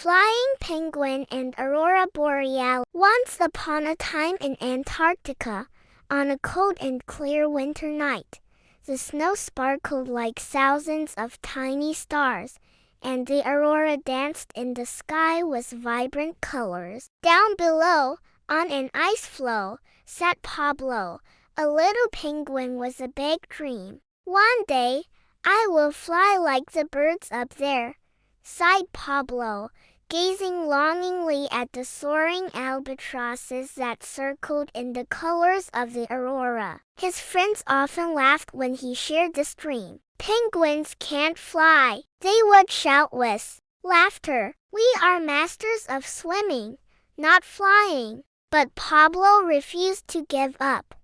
Flying penguin and aurora borealis. Once upon a time in Antarctica, on a cold and clear winter night, the snow sparkled like thousands of tiny stars, and the aurora danced in the sky with vibrant colors. Down below, on an ice floe, sat Pablo, a little penguin with a big dream. One day, I will fly like the birds up there, sighed Pablo, gazing longingly at the soaring albatrosses that circled in the colors of the aurora. His friends often laughed when he shared this dream. Penguins can't fly, they would shout with laughter. We are masters of swimming, not flying. But Pablo refused to give up.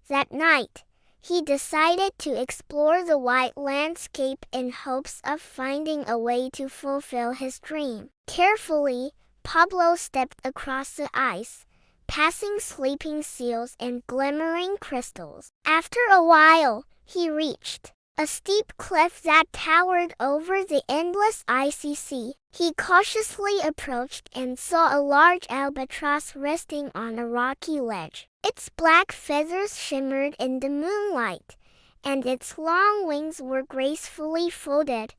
That night, he decided to explore the wide landscape in hopes of finding a way to fulfill his dream. Carefully, Pablo stepped across the ice, passing sleeping seals and glimmering crystals. After a while, he reached a steep cliff that towered over the endless icy sea. He cautiously approached and saw a large albatross resting on a rocky ledge. Its black feathers shimmered in the moonlight, and its long wings were gracefully folded.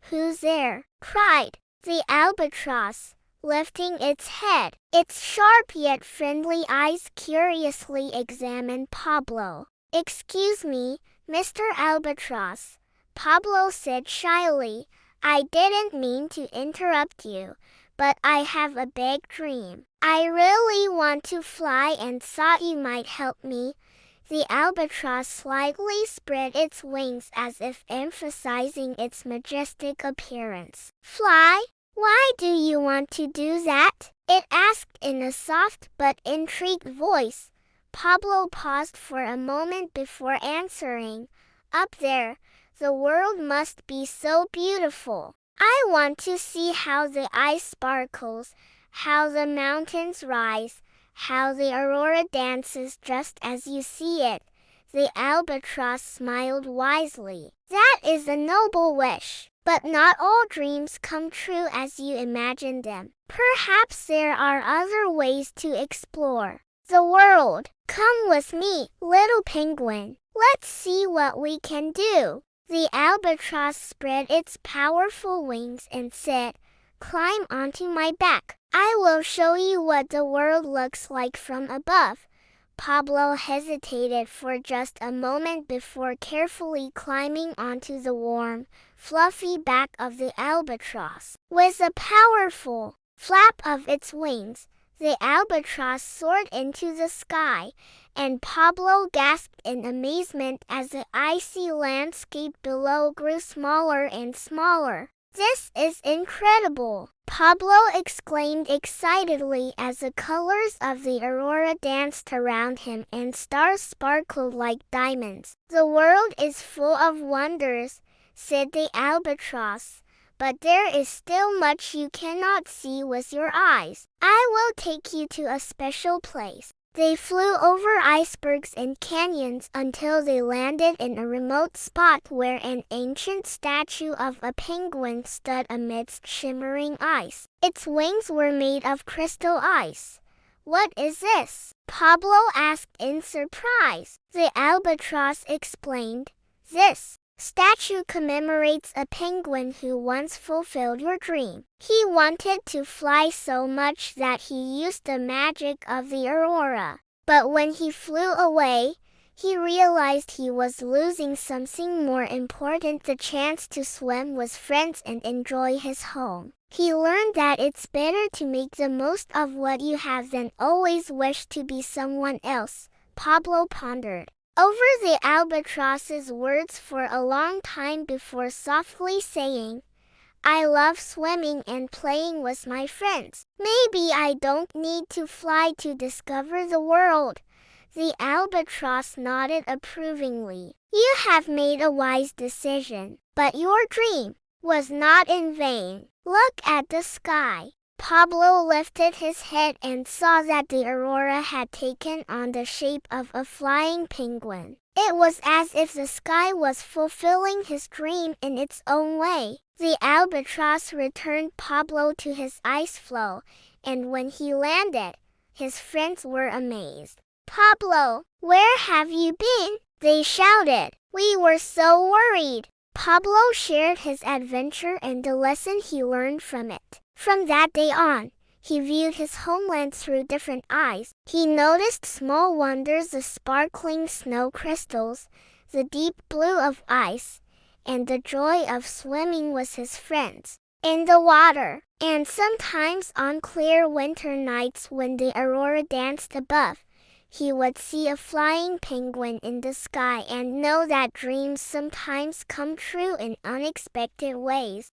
"Who's there?" cried the albatross, lifting its head. Its sharp yet friendly eyes curiously examined Pablo. "Excuse me, Mr. Albatross," Pablo said shyly. "I didn't mean to interrupt you, but I have a big dream. I really want to fly and thought you might help me." The albatross slightly spread its wings as if emphasizing its majestic appearance. "Fly? Why do you want to do that?" it asked in a soft but intrigued voice. Pablo paused for a moment before answering. "Up there, the world must be so beautiful. I want to see how the ice sparkles, how the mountains rise, how the aurora dances just as you see it." The albatross smiled wisely. "That is a noble wish, but not all dreams come true as you imagine them. Perhaps there are other ways to explore the world. Come with me, little penguin. Let's see what we can do." The albatross spread its powerful wings and said, "Climb onto my back. I will show you what the world looks like from above." Pablo hesitated for just a moment before carefully climbing onto the warm, fluffy back of the albatross. With a powerful flap of its wings, the albatross soared into the sky, and Pablo gasped in amazement as the icy landscape below grew smaller and smaller. "This is incredible!" Pablo exclaimed excitedly as the colors of the aurora danced around him and stars sparkled like diamonds. "The world is full of wonders," said the albatross, "but there is still much you cannot see with your eyes. I will take you to a special place." They flew over icebergs and canyons until they landed in a remote spot where an ancient statue of a penguin stood amidst shimmering ice. Its wings were made of crystal ice. "What is this?" Pablo asked in surprise. The albatross explained. "This statue commemorates a penguin who once fulfilled your dream. He wanted to fly so much that he used the magic of the aurora. But when he flew away, he realized he was losing something more important, the chance to swim with friends and enjoy his home. He learned that it's better to make the most of what you have than always wish to be someone else." Pablo pondered over the albatross's words for a long time before softly saying, "I love swimming and playing with my friends. Maybe I don't need to fly to discover the world." The albatross nodded approvingly. "You have made a wise decision, but your dream was not in vain. Look at the sky." Pablo lifted his head and saw that the aurora had taken on the shape of a flying penguin. It was as if the sky was fulfilling his dream in its own way. The albatross returned Pablo to his ice floe, and when he landed, his friends were amazed. "Pablo, where have you been?" they shouted. "We were so worried." Pablo shared his adventure and the lesson he learned from it. From that day on, he viewed his homeland through different eyes. He noticed small wonders, the sparkling snow crystals, the deep blue of ice, and the joy of swimming with his friends in the water. And sometimes on clear winter nights when the aurora danced above, he would see a flying penguin in the sky and know that dreams sometimes come true in unexpected ways.